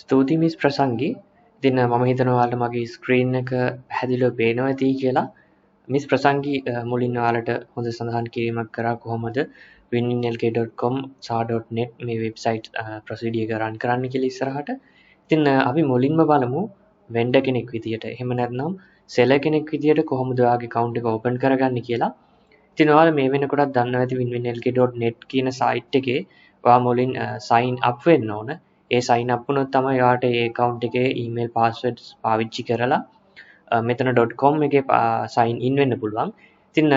ස්තුතියි මිස් ප්‍රසංගි. ඉතින් මම හිතනවා ඔයාලට මගේ ස්ක්‍රීන් එක පැහැදිලිව පේනවා ඇති කියලා. මිස් ප්‍රසංගි මුලින් ඔයාලට හොඳ සඳහන් කිරීමක් කරා කොහොමද winlk.com sa.net මේ වෙබ්සයිට් ප්‍රොසීඩර් එක රන් කරන්න කියලා ඉස්සරහට. ඉතින් අපි මුලින්ම බලමු වෙන්ඩර් කෙනෙක් විදියට. එහෙම නැත්නම් සෙලර් කෙනෙක් විදියට කොහොමද ඔයාගේ account එක open කරගන්නේ කියලා. ඉතින් ඔයාලා මේ වෙනකොටත් දන්නවා ඇති winlk.net කියන site එකේ ඔයා මුලින් sign up වෙන්න ඕන. ඒ sign up වුණොත් තමයි ඔයාට ඒ account එකේ email passwords පාවිච්චි කරලා මෙතන .com එකේ sign in වෙන්න පුළුවන්. ඉතින්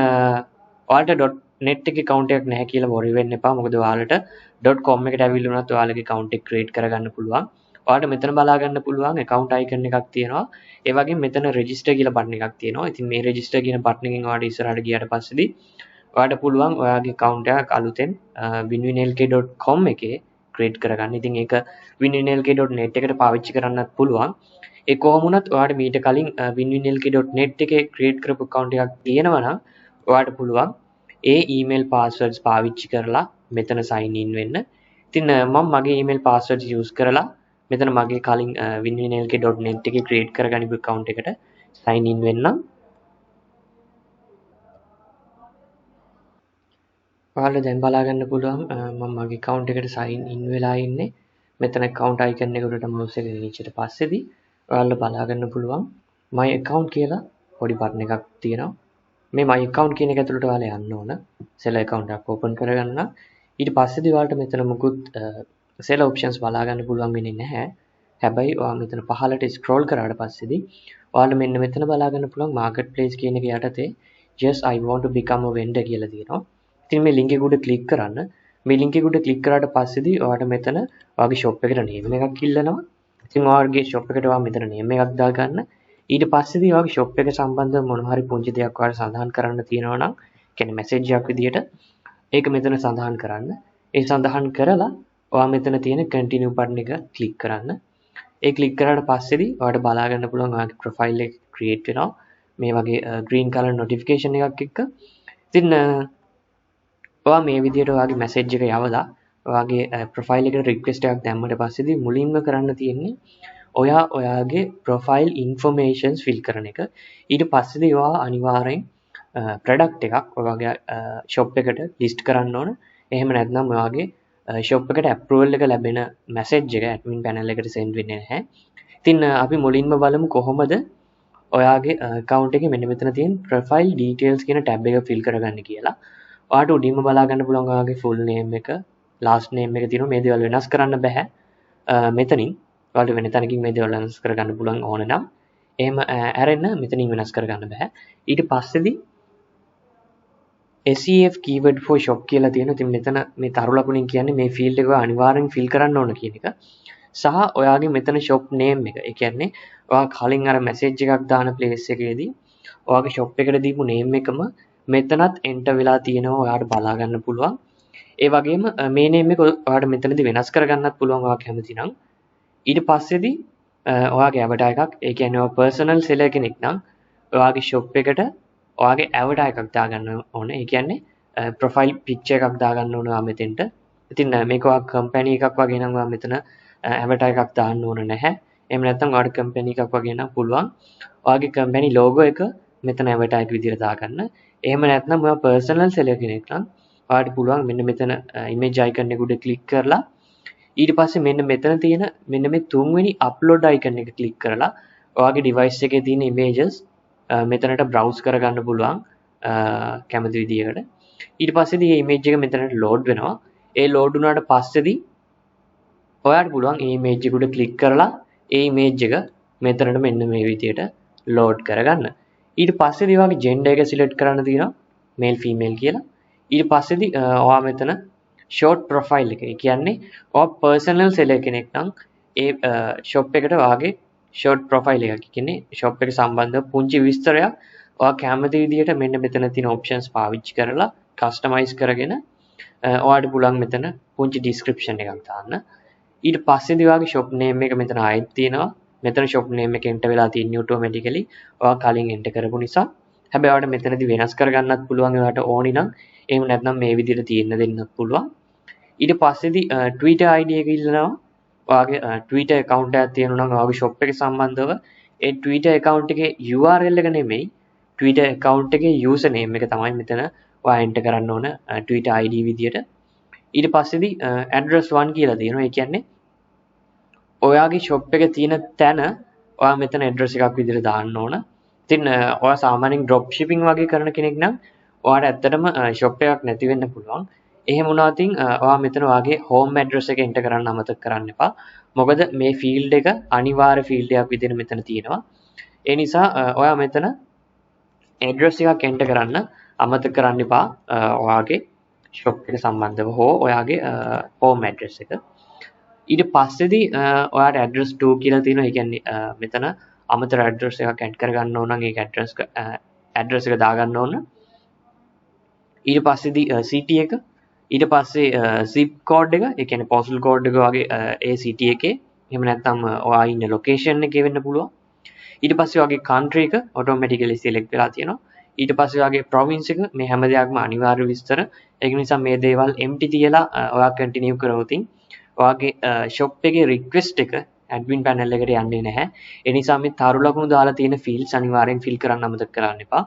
ඔයාලට .net එකේ account එකක් නැහැ කියලා worry වෙන්න එපා. මොකද ඔයාලට .com එකට ඇවිල්ලා උනත් ඔයාලගේ account එක create කරගන්න පුළුවන්. ඔයාලට මෙතන බලා ගන්න පුළුවන් account icon එකක් තියෙනවා. ඒ වගේම මෙතන register කියලා button එකක් තියෙනවා. ඉතින් මේ register කියන button එකෙන් ඔයාලට ඉස්සරහට ගියාට පස්සේදී ඔයාලට පුළුවන් ඔයාගේ account එකක් අලුතෙන් winlk.com එකේ create කරගන්න. ඉතින් ඒක winlk.net එකට පාවිච්චි කරන්නත් පුළුවන්. ඒ කොහොම වුණත් ඔයාලට මීට කලින් winlk.net එකේ create කරපු account එකක් තියෙනවා නම් ඔයාලට පුළුවන් ඒ email passwords පාවිච්චි කරලා මෙතන sign in වෙන්න. ඉතින් මම මගේ email passwords use කරලා මෙතන මගේ කලින් winlk.net එකේ create කරගනිපු account එකට sign in වෙන්නම්. ඔයාලට දැන් බලා ගන්න පුළුවන් මම මගේ account එකට sign in වෙලා ඉන්නේ. මෙතන account icon එක උඩට mouse එක ගෙනිච්චට පස්සේදී ඔයාලට බලා ගන්න පුළුවන් my account කියලා පොඩි බටන් එකක් තියෙනවා. මේ my account කියන එක ඇතුළට ඔයාලා යන්න ඕන. seller account එකක් open කරගන්න. ඊට පස්සේදී ඔයාලට මෙතන මුකුත් seller options බලා ගන්න පුළුවන් වෙන්නේ නැහැ. හැබැයි ඔයා මෙතන පහළට scroll කරාට පස්සේදී ඔයාලට මෙන්න මෙතන බලා ගන්න පුළුවන් marketplace කියන එක යටතේ just I want to become a vendor කියලා තියෙනවා. ඉතින් මේ link එක උඩ click කරන්න. මේ link එක උඩ click කරාට පස්සේදී ඔයාලට මෙතන ඔයාගේ shop එකට name එකක් ඉල්ලනවා. ඉතින් ඔයාගේ shop එකට ඔයා මෙතන name එකක් දාගන්න. ඊට පස්සේදී ඔයාගේ shop එක සම්බන්ධව මොන හරි පුංචි දෙයක් ඔයාලට සඳහන් කරන්න තියෙනවා නම් කියන්නේ message එකක් විදියට ඒක මෙතන සඳහන් කරන්න. ඒ සඳහන් කරලා ඔයා මෙතන තියෙන continue button එක click කරන්න. ඒ click කරාට පස්සේදී ඔයාලට බලා ගන්න පුළුවන් ඔයාගේ profile එක create වෙනවා. මේ වගේ green color notification එකක් එක්ක. ඉතින් ඔයා මේ විදියට ඔයාගේ message එක යවලා ඔයාගේ profile එකට request එකක් දැම්මට පස්සේදී මුලින්ම කරන්න තියෙන්නේ ඔයා ඔයාගේ profile informations fill කරන එක. ඊට පස්සේදී ඔයා අනිවාර්යෙන් product එකක් ඔයාගේ shop එකට list කරන්න ඕන. එහෙම නැත්නම් ඔයාගේ shop එකට approval එක ලැබෙන message එක admin panel එකට send වෙන්නේ නැහැ. ඉතින් අපි මුලින්ම බලමු කොහොමද ඔයාගේ account එකේ මෙන්න මෙතන තියෙන profile details කියන tab එක fill කරගන්න කියලා. ඔයාට උඩින්ම බලා ගන්න පුළුවන් ඔයාගේ full name එක, last name එක තියෙනවා. මේ දේවල් වෙනස් කරන්න බෑ. මෙතනින් ඔයාලට වෙන තැනකින් මේ දේවල් වෙනස් කරගන්න පුළුවන් ඕන නම් එහෙම ඇරෙන්න මෙතනින් වෙනස් කරගන්න බෑ. ඊට පස්සේදී SEF keyword for shop කියලා තියෙනවා. ඉතින් මෙතන මේ තරු ලකුණින් කියන්නේ මේ field එක අනිවාර්යෙන් fill කරන්න ඕන කියන එක. සහ ඔයාගේ මෙතන shop name එක. ඒ කියන්නේ ඔයා කලින් අර message එකක් දාන place එකේදී ඔයාගේ shop එකට දීපු name එකම මෙතනත් enter වෙලා තියෙනවා. ඔයාට බලා ගන්න පුළුවන්. ඒ වගේම මේ name එක ඔයාට මෙතනදී වෙනස් කරගන්නත් පුළුවන් ඔයා කැමති නම්. ඊට පස්සේදී ඔයාගේ avatar එකක්, ඒ කියන්නේ ඔයා personal seller කෙනෙක් නම් ඔයාගේ shop එකට ඔයාගේ avatar එකක් දාගන්න ඕන. ඒ කියන්නේ profile picture එකක් දාගන්න ඕන ඔයා මෙතෙන්ට. ඉතින් මේක ඔයා company එකක් වගේ නම් ඔයා මෙතන avatar එකක් දාන්න ඕන නැහැ. එහෙම නැත්නම් ඔයාට company එකක් වගේ නම් පුළුවන් ඔයාගේ company logo එක මෙතන avatar එක විදිහට දාගන්න. එහෙම නැත්නම් ඔයා personal seller කෙනෙක් නම් ඔයාට පුළුවන් මෙන්න මෙතන image icon එක උඩ click කරලා ඊට පස්සේ මෙන්න මෙතන තියෙන මෙන්න මේ තුන්වෙනි upload icon එක click කරලා ඔයාගේ device එකේ තියෙන images මෙතනට browse කරගන්න පුළුවන් කැමති විදිහකට. ඊට පස්සේදී මේ image එක මෙතනට load වෙනවා. ඒ load වුණාට පස්සේදී ඔයාට පුළුවන් මේ image එක උඩ click කරලා ඒ image එක මෙතනට මෙන්න මේ විදිහට load කරගන්න. ඊට පස්සේදී ඔයාගේ gender එක select කරන්න තියෙනවා male female කියලා. ඊට පස්සේදී ඔයා මෙතන short profile එක. ඒ කියන්නේ ඔයා personal seller කෙනෙක් නම් ඒ shop එකට ඔයාගේ short profile එකක්. ඒ කියන්නේ shop එක සම්බන්ධව පුංචි විස්තරයක් ඔයා කැමති විදිහට මෙන්න මෙතන තියෙන options පාවිච්චි කරලා customize කරගෙන ඔයාට පුළුවන් මෙතන පුංචි description එකක් දාන්න. ඊට පස්සේදී ඔයාගේ shop name එක මෙතන ආයෙත් තියෙනවා. මෙතන shop name එක enter වෙලා තියෙන්නේ automatically ඔයා කලින් enter කරපු නිසා. හැබැයි ඔයාට මෙතනදී වෙනස් කරගන්නත් පුළුවන් ඔයාට ඕනි නම්. එහෙම නැත්නම් මේ විදිහට තියෙන්න දෙන්නත් පුළුවන්. ඊට පස්සේදී Twitter ID එක ඉල්ලනවා. ඔයාගේ Twitter account එකක් තියෙනවා නම් ඔයාගේ shop එක සම්බන්ධව ඒ Twitter account එකේ URL එක නෙමෙයි Twitter account එකේ user name එක තමයි මෙතන ඔයා enter කරන්න ඕන Twitter ID විදියට. ඊට පස්සේදී address 1 කියලා තියෙනවා. ඒ කියන්නේ ඔයාගේ shop එක තියෙන තැන ඔයා මෙතන address එකක් විදියට දාන්න ඕන. ඉතින් ඔයා සාමාන්‍යයෙන් drop shipping වගේ කරන කෙනෙක් නම් ඔයාට ඇත්තටම shop එකක් නැති වෙන්න පුළුවන්. එහෙම වුණා තින් ඔයා මෙතන ඔයාගේ home address එක enter කරන්න අමතක කරන්න එපා. මොකද මේ field එක අනිවාර්ය field එකක් විදියට මෙතන තියෙනවා. ඒ නිසා ඔයා මෙතන address එකක් enter කරන්න අමතක කරන්න එපා. ඔයාගේ shop එක සම්බන්ධව හෝ ඔයාගේ home address එක. ඊට පස්සේදී ඔයාට address 2 කියලා තියෙනවා. ඒ කියන්නේ මෙතන අමතර address එකක් add කරගන්න ඕන නම් ඒක address එක දාගන්න ඕන. ඊට පස්සේදී city එක, ඊට පස්සේ zip code එක, ඒ කියන්නේ postal code එක වගේ ඒ city එකේ, එහෙම නැත්නම් ඔයා ඉන්න location එකේ වෙන්න පුළුවන්. ඊට පස්සේ ඔයාගේ country එක automatically select වෙලා තියෙනවා. ඊට පස්සේ ඔයාගේ province එක, මේ හැම දෙයක්ම අනිවාර්ය විස්තර. ඒක නිසා මේ දේවල් empty තියලා ඔයා continue කරවොත් ඔයාගේ shop එකේ request එක admin panel එකට යන්නේ නැහැ. ඒ නිසා මේ තරු ලකුණු දාලා තියෙන fields අනිවාර්යෙන් fill කරන්න අමතක කරන්න එපා.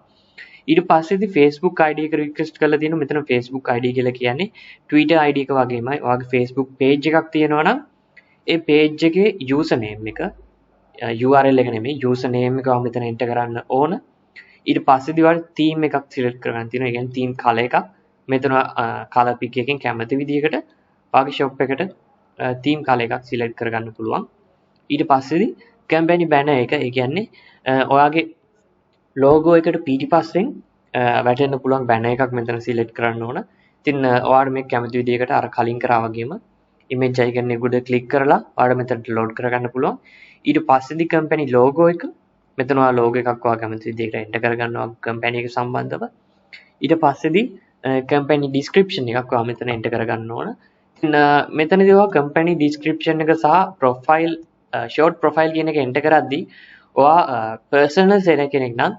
ඊට පස්සේදී Facebook ID එක request කරලා තියෙනවා. මෙතන Facebook ID කියලා කියන්නේ Twitter ID එක වගේමයි. ඔයාගේ Facebook page එකක් තියෙනවා නම් ඒ page එකේ user name එක URL එක නෙමෙයි user name එක මෙතන enter කරන්න ඕන. ඊට පස්සේදී ඔයාලා theme එකක් select කරගන්න තියෙනවා. ඒ කියන්නේ theme color එකක්. මෙතන color pick එකෙන් කැමති විදිහකට ඔයාගේ shop එකට theme color එකක් select කරගන්න පුළුවන්. ඊට පස්සේදී campaign banner එක, ඒ කියන්නේ ඔයාගේ logo එකට පිටිපස්සෙන් වැටෙන්න පුළුවන් banner එකක් මෙතන select කරන්න ඕන. ඉතින් ඔයාලා මේ කැමති විදිහකට අර කලින් කරා වගේම image icon එක උඩ click කරලා ඔයාලා මෙතනට load කරගන්න පුළුවන්. ඊට පස්සේදී company logo එක මෙතන ඔයා logo එකක් ඔයා කැමති විදිහකට enter කරගන්නවා company එක සම්බන්ධව. ඊට පස්සේදී company description එකක් ඔයා මෙතන enter කරගන්න ඕන. ඉතින් මෙතනදී ඔයා company description එක සහ profile short profile කියන එක enter කරද්දී ඔයා personal seller කෙනෙක් නම්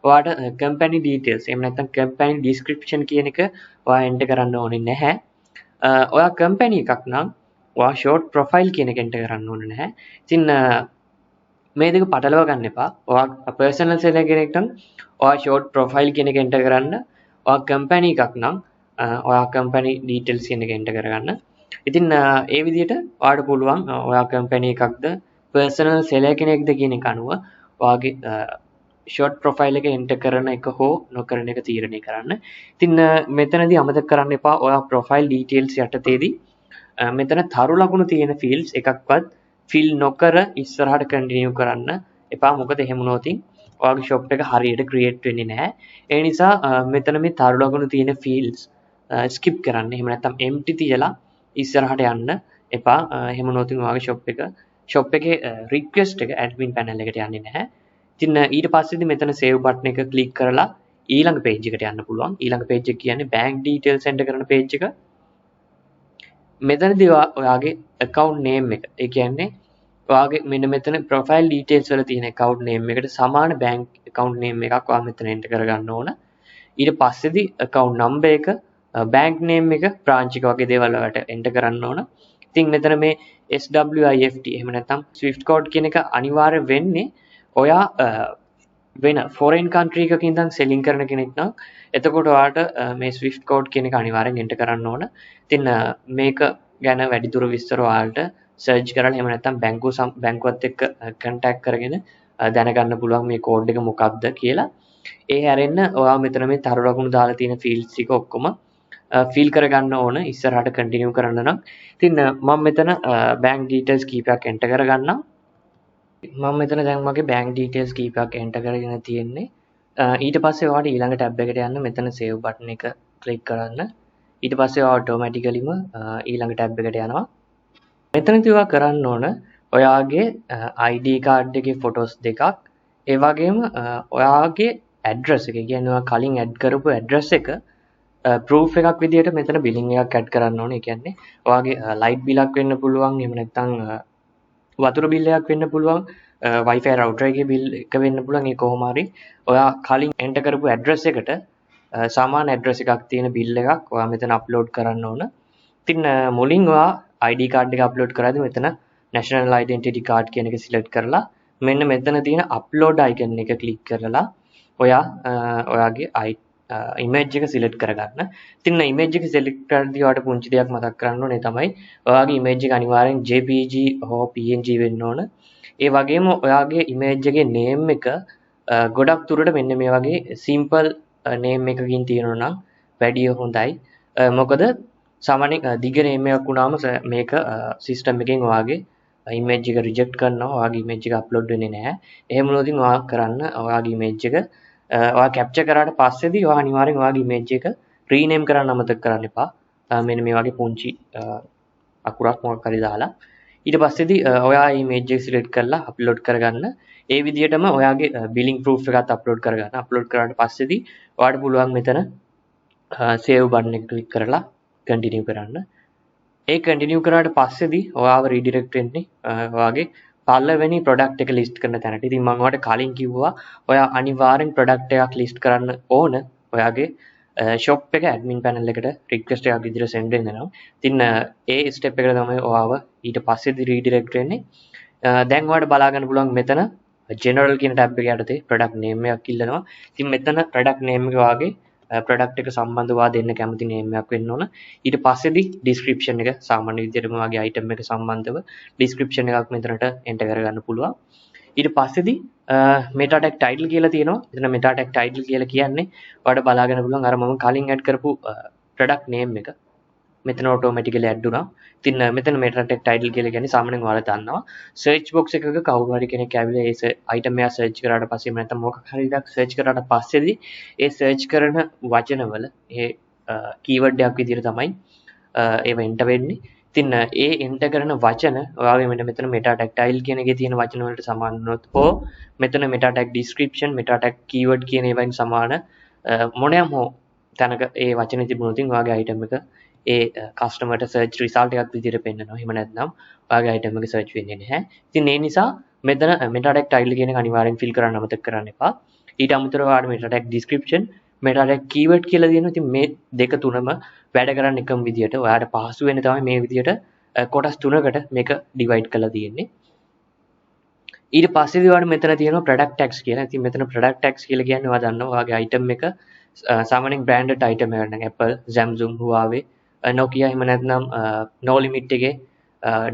ඔයාට company details එහෙම නැත්නම් company description කියන එක ඔයා enter කරන්න ඕනේ නැහැ. ඔයා company එකක් නම් ඔයා short profile කියන එක enter කරන්න ඕනේ නැහැ. ඉතින් මේ දෙක පටලවා ගන්න එපා. ඔයා personal seller කෙනෙක් නම් ඔයා short profile කියන එක enter කරන්න. ඔයා company එකක් නම් ඔයා company details කියන එක enter කරගන්න. ඉතින් ඒ විදිහට ඔයාට පුළුවන් ඔයා company එකක්ද personal seller කෙනෙක්ද කියන එක අනුව ඔයාගේ short profile එක enter කරන එක හෝ නොකරන එක තීරණය කරන්න. ඉතින් මෙතනදී අමතක කරන්න එපා ඔයා profile details යටතේදී මෙතන තරු ලකුණු තියෙන fields එකක්වත් fill නොකර ඉස්සරහට continue කරන්න එපා. මොකද එහෙම වුණොත් ඔයාගේ shop එක හරියට create වෙන්නේ නැහැ. ඒ නිසා මෙතන මේ තරු ලකුණු තියෙන fields skip කරන්න. එහෙම නැත්නම් empty තියලා ඉස්සරහට යන්න එපා. එහෙම වුණොත් ඔයාගේ shop එකේ request එක admin panel එකට යන්නේ නැහැ. ඉතින් ඊට පස්සේදී මෙතන save button එක click කරලා ඊළඟ page එකට යන්න පුළුවන්. ඊළඟ page එක කියන්නේ bank details enter කරන page එක. මෙතනදී ඔයාගේ account name එක, ඒ කියන්නේ ඔයාගේ මෙන්න මෙතන profile details වල තියෙන account name එකට සමාන bank account name එකක් ඔයා මෙතන enter කරගන්න ඕන. ඊට පස්සේදී account number එක, bank name එක, branch එක වගේ දේවල් වලට enter කරන්න ඕන. ඉතින් මෙතන මේ SWIFT එහෙම නැත්නම් Swift code කියන එක අනිවාර්ය වෙන්නේ ඔයා වෙන foreign country එකක ඉඳන් selling කරන කෙනෙක් නම් එතකොට ඔයාට මේ Swift code කියන එක අනිවාර්යෙන් enter කරන්න ඕන. ඉතින් මේක ගැන වැඩිදුර විස්තර ඔයාලට search කරලා එහෙම නැත්නම් බැංකුවත් එක්ක contact කරගෙන දැනගන්න පුළුවන් මේ code එක මොකක්ද කියලා. ඒ හැරෙන්න ඔයා මෙතන මේ තරු ලකුණු දාලා තියෙන fields ටික ඔක්කොම fill කරගන්න ඕන ඉස්සරහට continue කරන්න නම්. ඉතින් මම මෙතන bank details කීපයක් enter කරගන්නම්. මම මෙතන දැන් මගේ bank details කීපයක් enter කරගෙන තියෙන්නේ. ඊට පස්සේ ඔයාලට ඊළඟ tab එකට යන්න මෙතන save button එක click කරන්න. ඊට පස්සේ ඔයා automaticallyම ඊළඟ tab එකට යනවා. මෙතනදී ඔයා කරන්න ඕන ඔයාගේ ID card එකේ photos දෙකක්, ඒ වගේම ඔයාගේ address එක, කියන්නේ ඔයා කලින් add කරපු address එක proof එකක් විදිහට මෙතන billing එකක් add කරන්න ඕනේ. ඒ කියන්නේ ඔයාගේ light bill එකක් වෙන්න පුළුවන්, එහෙම නැත්නම් වතුර bill එකක් වෙන්න පුළුවන්, Wi-Fi router එකේ bill එක වෙන්න පුළුවන්. ඒ කොහොම හරි ඔයා කලින් enter කරපු address එකට සමාන address එකක් තියෙන bill එකක් ඔයා මෙතන upload කරන්න ඕන. ඉතින් මුලින් ඔයා ID card එක upload කරද්දී මෙතන national identity card කියන එක select කරලා මෙන්න මෙතන තියෙන upload icon එක click කරලා ඔයා ඔයාගේ image එක select කරගන්න. ඉතින් image එක select කරද්දී ඔයාලට පුංචි දෙයක් මතක් කරන්න ඕනේ තමයි ඔයාගේ image එක අනිවාර්යෙන් JPG හෝ PNG වෙන්න ඕන. ඒ වගේම ඔයාගේ image එකේ name එක ගොඩක් දුරට මෙන්න මේ වගේ simple name එකකින් තියෙනවා නම් වැඩිය හොඳයි. මොකද සාමාන්‍යයෙන් දිග name එකක් වුණාම මේක system එකෙන් ඔයාගේ image එක reject කරනවා. ඔයාගේ image එක upload වෙන්නේ නැහැ. එහෙම වුණොත් ඔයා කරන්න ඔයාගේ image එක ඔයා capture කරාට පස්සේදී ඔයා අනිවාර්යෙන් ඔයාගේ image එක rename කරන්න අමතක කරන්න එපා. මෙන්න මේ වගේ පුංචි අකුරක් මොකක් හරි දාලා ඊට පස්සේදී ඔයා image එක select කරලා upload කරගන්න. ඒ විදිහටම ඔයාගේ billing proof එකත් upload කරගන්න. upload කරාට පස්සේදී ඔයාලට පුළුවන් මෙතන save button එක click කරලා continue කරන්න. ඒ continue කරාට පස්සේදී ඔයාව redirect වෙන්නේ ඔයාගේ පළවෙනි product එක list කරන තැනට. ඉතින් මම ඔයාලට කලින් කිව්වා ඔයා අනිවාර්යෙන් product එකක් list කරන්න ඕන. ඔයාගේ shop එක admin panel එකට request එකක් විදිහට send වෙනවා. ඉතින් ඒ step එකට තමයි ඔයාව ඊට පස්සේදී redirect වෙන්නේ. දැන් ඔයාලට බලා ගන්න පුළුවන් මෙතන general කියන tab එක යටතේ product name එකක් ඉල්ලනවා. ඉතින් මෙතන product name එක වාගේ product එක සම්බන්ධව දෙන්න කැමති name එකක් වෙන්න ඕන. ඊට පස්සේදී description එක සාමාන්‍ය විදිහටම වාගේ item එක සම්බන්ධව description එකක් මෙතනට enter කරගන්න පුළුවන්. ඊට පස්සේදී meta tag title කියලා තියෙනවා. එතන meta tag title කියලා කියන්නේ ඔයාලට බලා ගන්න පුළුවන් අර මම කලින් add කරපු product name එක මෙතන automatically add වුණා. ඉතින් මෙතන meta tag title කියලා කියන්නේ සාමාන්‍යයෙන් ඔයාලා දන්නවා search box එකක කවුරු හරි කෙනෙක් ඇවිල්ලා ඒ item එක search කරාට පස්සේ නැත්නම් මොකක් හරි එකක් search කරාට පස්සේදී ඒ search කරන වචනවල ඒ keyword එකක් විදිහට තමයි ඒව enter වෙන්නේ. ඉතින් ඒ enter කරන වචන ඔයාගේ මෙතන meta tag title කියන එකේ තියෙන වචන වලට සමාන වුණොත් හෝ මෙතන meta tag description meta tag keyword කියන ඒවායින් සමාන මොනියම් හෝ තැනක ඒ වචනේ තිබුණොත් ඔයාගේ item එක ඒ කස්ටමර්ට සර්ච් රිසල්ට් එකක් විදිහට පෙන්නනවා. එහෙම නැත්නම් ඔයාගේ item එක සර්ච් වෙන්නේ නැහැ. ඉතින් ඒ නිසා මෙතන meta tag title කියන එක අනිවාර්යෙන් fill කරන්න අමතක කරන්න එපා. ඊට අමතරව ඔයාලට meta tag description, meta tag keyword කියලා දෙනවා. ඉතින් මේ දෙක තුනම වැඩ කරන්න එකම විදිහට ඔයාලට පහසු වෙන්නේ තමයි මේ විදිහට කොටස් තුනකට මේක divide කරලා තියෙන්නේ. ඊට පස්සේදී ඔයාලට මෙතන තියෙනවා product tags කියලා. ඉතින් මෙතන product tags කියලා කියන්නේ ඔයා දන්නවා ඔයාගේ item එක සාමාන්‍යයෙන් branded item එකක් නම් Apple, Samsung, Huawei Nokia එහෙම නැත්නම් no limit එකේ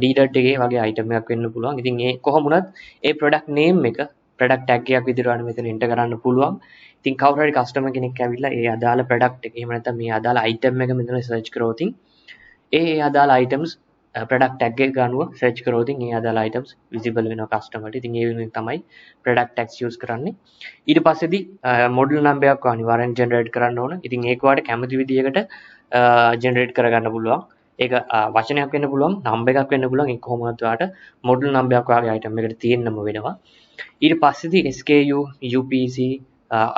D.dot එකේ වගේ item එකක් වෙන්න පුළුවන්. ඉතින් ඒ කොහොම වුණත් ඒ product name එක product tag එකක් විදිහට ඔයාලා මෙතන enter කරන්න පුළුවන්. ඉතින් කවුරු හරි customer කෙනෙක් ඇවිල්ලා ඒ අදාළ product එක එහෙම නැත්නම් මේ අදාළ item එක මෙතන search කරොත් ඒ අදාළ items product tag එක ගන්නුව search කරොත් ඒ අදාළ items visible වෙනවා customer ට. ඉතින් ඒ වෙනුවෙන් තමයි product tags use කරන්නේ. ඊට පස්සේදී model number එකක් අනිවාර්යෙන් generate කරන්න ඕන. ඉතින් ඒක ඔයාලට කැමති විදිහකට generate කරගන්න පුළුවන්. ඒක වචනයක් වෙන්න පුළුවන්, number එකක් වෙන්න පුළුවන්. ඒක කොහොමවත් ඔයාලට model number එකක් ඔයාගේ item එකට තියෙන්නම වෙනවා. ඊට පස්සේදී SKU, UPC,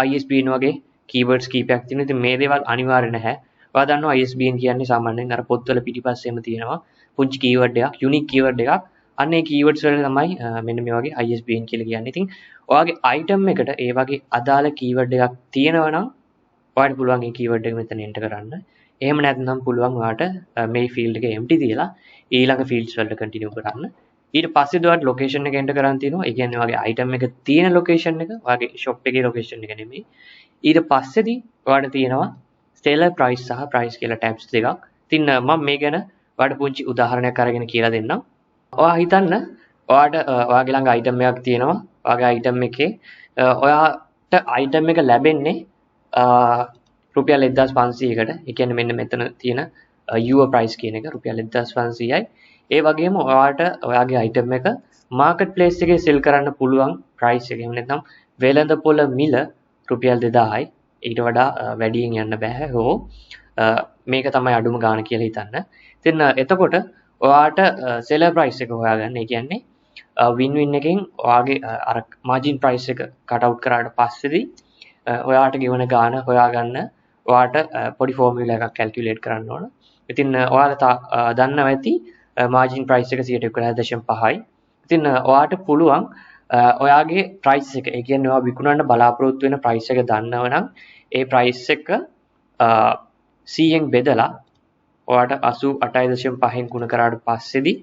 ISBN වගේ keywords කීපයක් තියෙනවා. ඉතින් මේ දේවල් අනිවාර්ය නැහැ. ඔයා දන්නවා ISBN කියන්නේ සාමාන්‍යයෙන් අර පොත්වල පිටිපස්සෙම තියෙනවා. පුංචි keyword එකක්, unique keyword එකක්. අන්න ඒ keywords වල තමයි මෙන්න මේ වගේ ISBN කියලා කියන්නේ. ඉතින් ඔයාගේ item එකට ඒ වගේ අදාළ keyword එකක් තියෙනවා නම් ඔයාලට පුළුවන් මේ keyword එක මෙතන enter කරන්න. එහෙම නැත්නම් පුළුවන් ඔයාලට මේ field එක empty තියලා ඊළඟ fields වලට continue කරන්න. ඊට පස්සේ ඔයාලට location එක enter කරන් තියෙනවා. ඒ කියන්නේ ඔයාගේ item එක තියෙන location එක, ඔයාගේ shop එකේ location එක නෙමෙයි. ඊට පස්සේදී ඔයාලට තියෙනවා seller price සහ price කියලා tabs දෙකක්. ඉතින් මම මේ ගැන ඔයාලට පුංචි උදාහරණයක් අරගෙන කියලා දෙන්නම්. ඔයා හිතන්න ඔයාට ඔයාගේ ළඟ item එකක් තියෙනවා. ඔයාගේ item එකේ ඔයාට item එක ලැබෙන්නේ රුපියල් 1500කට. ඒ කියන්නේ මෙන්න මෙතන තියෙන your price කියන එක රුපියල් 1500යි. ඒ වගේම ඔයාට ඔයාගේ item එක marketplace එකේ sell කරන්න පුළුවන් price එක. එහෙම නැත්නම් වෙළඳපොළ මිල රුපියල් 2000යි. ඊට වඩා වැඩියෙන් යන්න බෑ. හෝ මේක තමයි අඩුම ගාණ කියලා හිතන්න. ඉතින් එතකොට ඔයාට seller price එක හොයාගන්න. ඒ කියන්නේ win-win එකෙන් ඔයාගේ අර margin price එක cut out කරාට පස්සේදී ඔයාට ගෙවන ගාණ හොයාගන්න ඔයාට පොඩි ෆෝමියුලා එකක් කැල්කියුලේට් කරන්න ඕන. ඉතින් ඔයාලා දන්නවා ඇති margin price එක 1.5යි. ඉතින් ඔයාට පුළුවන් ඔයාගේ price එක, ඒ කියන්නේ ඔයා විකුණන්න බලාපොරොත්තු වෙන price එක දන්නවනම් ඒ price එක 100න් බෙදලා ඔයාට 88.5න් ගුණ කරාට පස්සේදී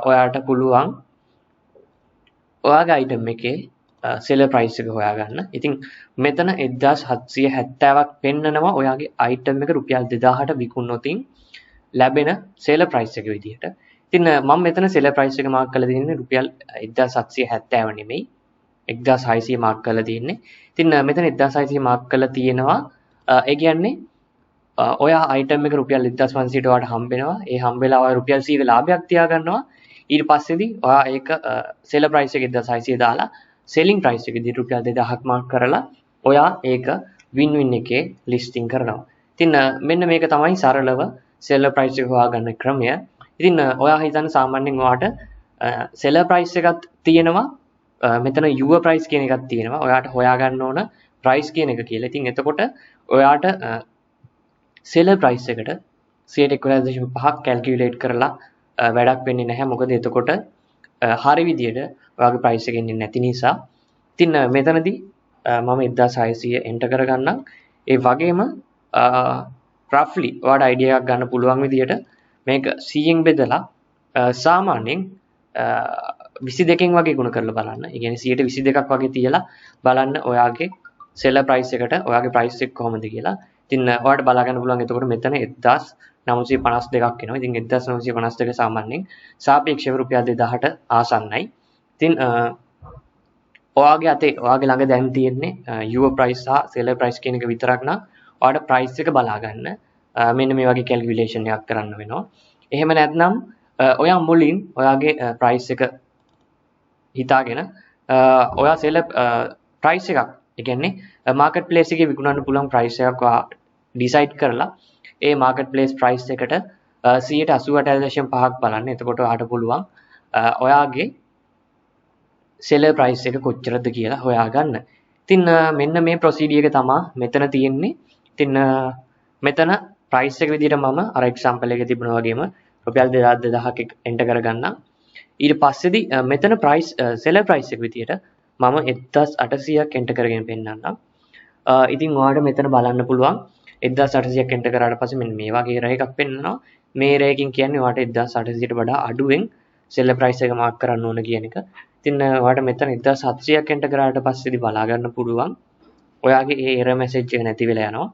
ඔයාට පුළුවන් ඔයාගේ අයිටම් එකේ සෙලර් ප්‍රයිස් එක හොයාගන්න. ඉතින් මෙතන 1770ක් පෙන්නනවා ඔයාගේ අයිටම් එක රුපියල් 2000ට විකුණනොතින් ලැබෙන සෙලර් ප්‍රයිස් එක විදිහට. ඉතින් මම මෙතන සෙලර් ප්‍රයිස් එක මාක් කරලා තියෙන්නේ රුපියල් 1770 නෙමෙයි 1600 මාක් කරලා තියෙන්නේ. ඉතින් මෙතන 1600 මාක් කරලා තියෙනවා. ඒ කියන්නේ ඔයා අයිටම් එක රුපියල් 1500ට ඔයාට හම්බ වෙනවා. ඒ හම්බ වෙලා ඔයා රුපියල් 100ක ලාභයක් තියා ගන්නවා. ඊට පස්සේදී ඔයා ඒක සෙලර් ප්‍රයිස් එක 1600 දාලා සෙලින් ප්‍රයිස් එක විදිහට රුපියල් 2000ක් මාක් කරලා ඔයා ඒක වින් වින් එකේ ලිස්ටිං කරනවා. ඉතින් මෙන්න මේක තමයි සරලව සෙලර් ප්‍රයිස් එක හොයාගන්න ක්‍රමය. ඉතින් ඔයා හිතන්න සාමාන්‍යයෙන් ඔයාට සෙලර් ප්‍රයිස් එකක් තියෙනවා. මෙතන යුවර් ප්‍රයිස් කියන එකක් තියෙනවා. ඔයාට හොයාගන්න ඕන ප්‍රයිස් කියන එක කියලා. ඉතින් එතකොට ඔයාට සෙලර් ප්‍රයිස් එකට 111.5ක් කැල්කියුලේට් කරලා වැඩක් වෙන්නේ නැහැ. මොකද එතකොට හරි විදියට ඔයාගේ ප්‍රයිස් එක එන්නේ නැති නිසා. ඉතින් මෙතනදී මම 1600 එන්ටර් කරගන්නම්. ඒ වගේම රෆ්ලි ඔයාට අයිඩියා එකක් ගන්න පුළුවන් විදියට මේක 100න් බෙදලා සාමාන්‍යයෙන් 22කින් වගේ ගුණ කරලා බලන්න. ඒ කියන්නේ 122ක් වගේ තියලා බලන්න ඔයාගේ සෙලර් ප්‍රයිස් එකට ඔයාගේ ප්‍රයිස් එක කොහොමද කියලා. ඉතින් ඔයාලට බලා ගන්න පුළුවන් එතකොට මෙතන 1952ක් එනවා. ඉතින් 1952 සාමාන්‍යයෙන් සාපේක්ෂව රුපියල් 2000ට ආසන්නයි. ඉතින් ඔයාගේ අතේ ඔයාගේ ළඟ දැන් තියෙන්නේ යුවර් ප්‍රයිස් සහ සෙලර් ප්‍රයිස් කියන එක විතරක් නම් ඔයාලට ප්‍රයිස් එක බලා ගන්න මෙන්න මේ වගේ කැල්කියුලේෂන් එකක් කරන්න වෙනවා. එහෙම නැත්නම් ඔයා මුලින් ඔයාගේ ප්‍රයිස් එක හිතාගෙන ඔයා සෙලර් ප්‍රයිස් එකක් ඒ කියන්නේ මාකට් ප්ලේස් එකේ විකුණන්න පුළුවන් ප්‍රයිස් එකක් ඔයා ඩිසයිඩ් කරලා ඒ මාකට් ප්ලේස් ප්‍රයිස් එකට 188.5ක් බලන්න. එතකොට ඔයාට පුළුවන් ඔයාගේ සෙලර් ප්‍රයිස් එක කොච්චරද කියලා හොයාගන්න. ඉතින් මෙන්න මේ ප්‍රොසීඩියර් එක තමයි මෙතන තියෙන්නේ. ඉතින් මෙතන ප්‍රයිස් එක විදිහට මම අර එක්සැම්පල් එකේ තිබුණා වගේම රුපියල් 2000ක් එන්ටර් කරගන්නම්. ඊට පස්සේදී මෙතන ප්‍රයිස් සෙලර් ප්‍රයිස් එක විදිහට මම 1800ක් එන්ටර් කරගෙන පෙන්නන්නම්. ඉතින් ඔයාලට මෙතන බලන්න පුළුවන් 1800ක් එන්ටර් කරාට පස්සේ මෙන්න මේ වගේ රේ එකක් පෙන්නනවා. මේ රේකින් කියන්නේ ඔයාලට 1800ට වඩා අඩුවෙන් සෙලර් ප්‍රයිස් එක මාක් කරන්න ඕන කියන එක. ඉතින් ඔයාලට මෙතන 1700ක් එන්ටර් කරාට පස්සේදී බලා ගන්න පුළුවන් ඔයාගේ ඒ එරර් මැසේජ් එක නැති වෙලා යනවා.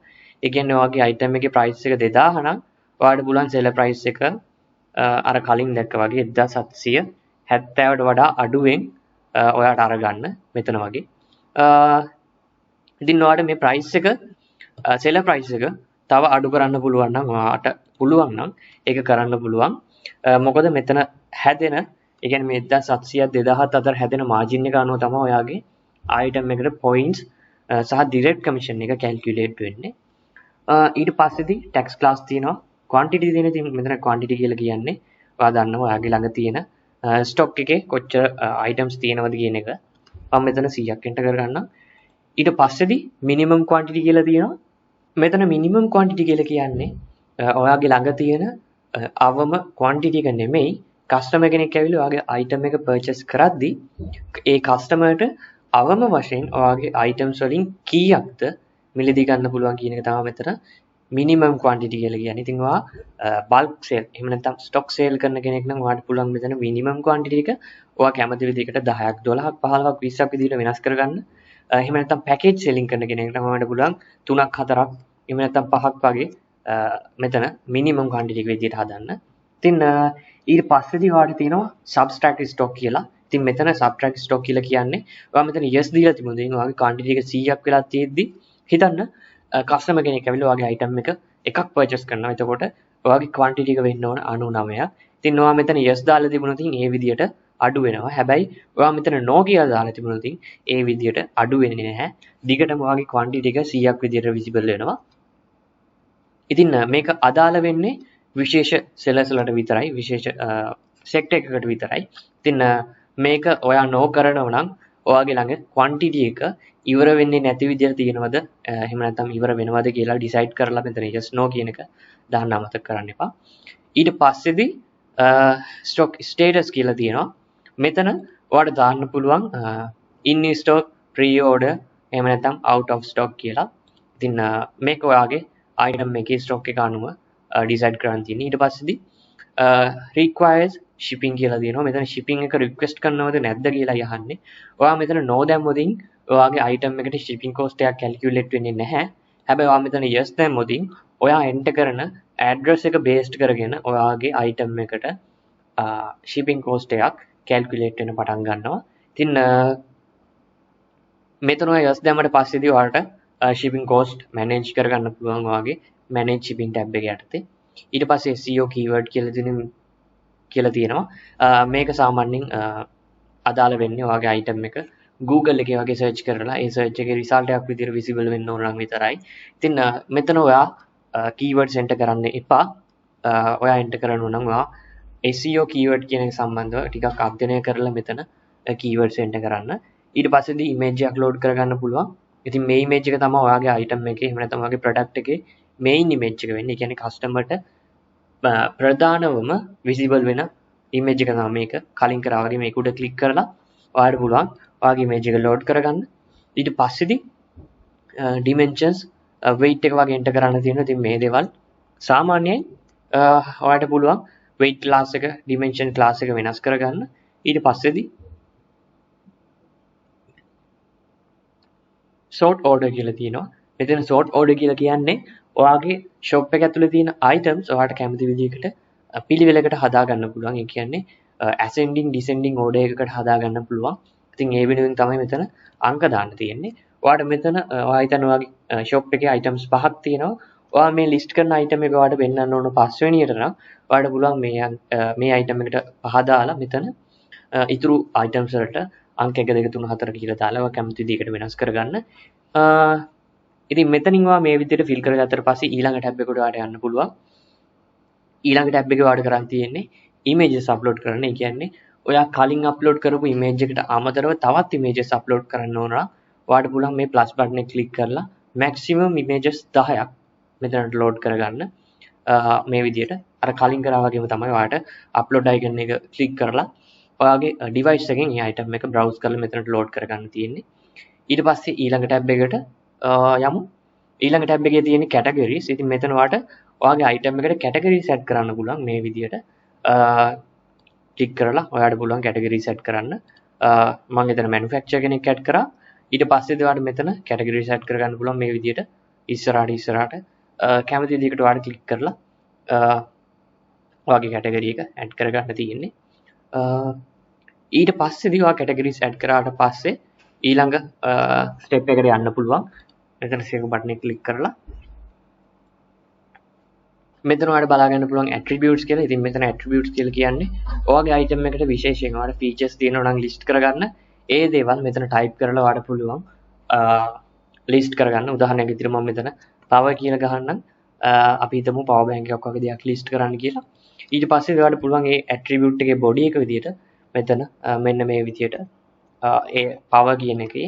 ඒ කියන්නේ ඔයාගේ අයිටම් එකේ ප්‍රයිස් එක 2000 නම් ඔයාලට පුළුවන් සෙලර් ප්‍රයිස් එක අර කලින් දැක්ක වගේ 1770ට වඩා අඩුවෙන් ඔයාට අරගන්න මෙතන වගේ. ඉතින් ඔයාට මේ ප්‍රයිස් එක සෙලර් ප්‍රයිස් එක තව අඩු කරන්න පුළුවන් නම් ඔයාට පුළුවන් නම් ඒක කරන්න පුළුවන්. මොකද මෙතන හැදෙන ඒ කියන්නේ මේ 1700ත් 2000ත් අතර හැදෙන මාජින් එක අනුව තමයි ඔයාගේ අයිටම් එකට පොයින්ට්ස් සහ ඩිරෙක්ට් කමිෂන් එක කැල්කියුලේට් වෙන්නේ. ඊට පස්සේදී ටැක්ස් ක්ලාස් තියෙනවා. ක්වොන්ටිටි තියෙන ඉතින් මෙතන ක්වොන්ටිටි කියලා කියන්නේ ඔයා දන්නවා ඔයාගේ ළඟ තියෙන ස්ටොක් එකේ කොච්චර අයිටම්ස් තියෙනවද කියන එක. මම මෙතන 100ක් එන්ටර් කරගන්නම්. ඊට පස්සේදී මිනිමම් ක්වොන්ටිටි කියලා තියෙනවා. මෙතන මිනිමම් ක්වොන්ටිටි කියලා කියන්නේ ඔයාගේ ළඟ තියෙන අවම ක්වොන්ටිටි එක නෙමෙයි කස්ටමර් කෙනෙක් ඇවිල්ලා ඔයාගේ අයිටම් එක පර්චේස් කරද්දී ඒ කස්ටමර්ට අවම වශයෙන් ඔයාගේ අයිටම්ස් වලින් කීයක්ද මිලදී ගන්න පුළුවන් කියන එක තමයි මෙතන මිනිමම් ක්වොන්ටිටි කියලා කියන්නේ. ඉතින් ඔයා බල්ක් සේල් එහෙම නැත්නම් ස්ටොක් සේල් කරන කෙනෙක් නම් ඔයාට පුළුවන් මෙතන මිනිමම් ක්වොන්ටිටි එක ඔයා කැමති විදිහකට 10ක් 12ක් 15ක් 20ක් විදිහට වෙනස් කරගන්න. එහෙම නැත්නම් පැකේජ් සෙලින් කරන කෙනෙක් නම් ඔයාට පුළුවන් 3ක් 4ක් එහෙම නැත්නම් 5ක් වගේ මෙතන මිනිමම් ක්වොන්ටිටි එක විදිහට හදන්න. ඉතින් ඊට පස්සේදී ඔයාලට තියෙනවා සබ්ස්ට්‍රැක්ට් ස්ටොක් කියලා. ඉතින් මෙතන සබ්ස්ට්‍රැක්ට් ස්ටොක් කියලා කියන්නේ ඔයා මෙතන yes දීලා තිබුණා. ඉතින් ඔයාගේ ක්වොන්ටිටි එක 100ක් වෙලා තියෙද්දි හිතන්න කස්ටමර් කෙනෙක් ඇවිල්ලා ඔයාගේ අයිටම් එකක් පර්චේස් කරනවා. එතකොට ඔයාගේ ක්වොන්ටිටි එක වෙන්න ඕන 99ක්. ඉතින් ඔයා මෙතන yes දාලා තිබුණොත් ඒ විදිහට අඩු වෙනවා. හැබැයි ඔයා මෙතන no කියලා දාලා තිබුණොත් ඒ විදිහට අඩු වෙන්නේ නැහැ. දිගටම ඔයාගේ ක්වොන්ටිටි එක 100ක් විදිහට විසිබල් වෙනවා. ඉතින් මේක අදාළ වෙන්නේ විශේෂ සෙලර්ස් වලට විතරයි, විශේෂ සෙක්ටර් එකකට විතරයි. ඉතින් මේක ඔයා නෝ කරනවා නම් ඔයාගේ ළඟ ක්වොන්ටිටි එක ඉවර වෙන්නේ නැති විදිහට තියෙනවද එහෙම නැත්නම් ඉවර වෙනවද කියලා ඩිසයිඩ් කරලා මෙතන just no කියන එක දාන්න අමතක කරන්න එපා. ඊට පස්සේදී ස්ටොක් ස්ටේටස් කියලා තියෙනවා. මෙතන ඔයාලට දාන්න පුළුවන් in stock, pre-order එහෙම නැත්නම් out of stock කියලා. ඉතින් මේක ඔයාගේ item එකේ stock එක අනුව ඩිසයිඩ් කරන්න තියෙන්නේ. ඊට පස්සේදී requires shipping කියලා තියෙනවා. මෙතන shipping එක request කරනවද නැද්ද කියලා යහන්නේ. ඔයා මෙතන no දැම්මොතින් ඔයාගේ item එකට shipping cost එකක් calculate වෙන්නේ නැහැ. හැබැයි ඔයා මෙතන yes දැම්මොතින් ඔයා enter කරන address එක based කරගෙන ඔයාගේ item එකට shipping cost එකක් calculate වෙන්න පටන් ගන්නවා. ඉතින් මෙතන ඔයා yes දැම්මට පස්සේදී ඔයාලට shipping cost manage කරගන්න පුළුවන් ඔයාගේ manage shipping tab එක යටතේ. ඊට පස්සේ SEO keyword කියලා තියෙනවා. මේක සාමාන්‍යයෙන් අදාළ වෙන්නේ ඔයාගේ item එක Google එකේ වගේ search කරලා ඒ search එකේ result එකක් විදිහට visible වෙන්න ඕන නම් විතරයි. ඉතින් මෙතන ඔයා keywords enter කරන්න එපා. ඔයා enter කරනවා නම් ඔයා SEO keyword කියන එක සම්බන්ධව ටිකක් අධ්‍යයනය කරලා මෙතන keywords enter කරන්න. ඊට පස්සේදී image upload කරගන්න පුළුවන්. ඉතින් මේ image එක තමයි ඔයාගේ item එකේ එහෙම නැත්නම් ඔයාගේ product එකේ main image එක වෙන්නේ. ඒ කියන්නේ customer ට ප්‍රධානවම visible වෙන image එක තමයි මේක. කලින් කරා වගේ මේක උඩ click කරලා ඔයාලට පුළුවන් ඔයාගේ image එක load කරගන්න. ඊට පස්සේදී dimensions weight එක වගේ enter කරන්න තියෙනවා. ඉතින් මේ දේවල් සාමාන්‍යයෙන් ඔයාලට පුළුවන් weight class එක dimension class එක වෙනස් කරගන්න. ඊට පස්සේදී sort order කියලා තියෙනවා. මෙතන sort order කියලා කියන්නේ ඔයාගේ shop එක ඇතුලේ තියෙන items ඔයාලට කැමති විදිහකට පිළිවෙලකට හදා ගන්න පුළුවන්. ඒ කියන්නේ ascending descending order එකකට හදා ගන්න පුළුවන්. ඉතින් ඒ වෙනුවෙන් තමයි මෙතන අංක දාන්න තියෙන්නේ. ඔයාලට මෙතන ඔයා හිතන ඔයාගේ shop එකේ items පහක් තියෙනවා. ඔයා මේ list කරන item එක ඔයාලට පෙන්වන්න ඕන පස්වෙනියට නම් ඔයාලට පුළුවන් මේ item එකට පහ දාලා මෙතන ඉතුරු items වලට අංක 1 2 3 4 කියලා දාලා ඔයා කැමති විදිහකට වෙනස් කරගන්න. ඉතින් මෙතනින් ඔයා මේ විදිහට fill කරගත්තට පස්සේ ඊළඟ tab එකට ඔයාලට යන්න පුළුවන්. ඊළඟ tab එකේ ඔයාලට කරන් තියෙන්නේ images upload කරන්න. ඒ කියන්නේ ඔයා කලින් upload කරපු image එකට අමතරව තවත් images upload කරන්න ඕන නම් ඔයාලට පුළුවන් මේ plus button එක click කරලා maximum images 10ක් මෙතනට load කරගන්න. මේ විදිහට අර කලින් කරා වගේම තමයි ඔයාලට upload icon එක click කරලා ඔයාගේ device එකෙන් මේ item එක browse කරලා මෙතනට load කරගන්න තියෙන්නේ. ඊට පස්සේ ඊළඟ tab එකට යමු. ඊළඟ tab එකේ තියෙන categories. ඉතින් මෙතන ඔයාලට ඔයාගේ item එකට category set කරන්න පුළුවන් මේ විදිහට. click කරලා ඔයාලට පුළුවන් category set කරන්න. මම එතන manufacturer කෙනෙක් add කරා. ඊට පස්සේ ඔයාලට මෙතන category set කරගන්න පුළුවන් මේ විදිහට. ඉස්සරහට කැමති විදිහකට ඔයාලට click කරලා ඔයාගේ category එක add කරගන්න තියෙන්නේ. ඊට පස්සේදී ඔයා categories add කරාට පස්සේ ඊළඟ step එකට යන්න පුළුවන්. මෙතන save button එක click කරලා මෙතන ඔයාලට බලා ගන්න පුළුවන් attributes කියලා. ඉතින් මෙතන attributes කියලා කියන්නේ ඔයාගේ item එකට විශේෂයෙන් ඔයාලට features තියෙනවා නම් list කරගන්න. ඒ දේවල් මෙතන type කරලා ඔයාලට පුළුවන් list කරගන්න. උදාහරණයක් විදිහට මම මෙතන power කියලා ගහන්නම්. අපි හිතමු power bank එකක් වගේ දෙයක් list කරන්න කියලා. ඊට පස්සේ ඔයාලට පුළුවන් ඒ attribute එකේ body එක විදිහට මෙතන මෙන්න මේ විදිහට ඒ power කියන එකේ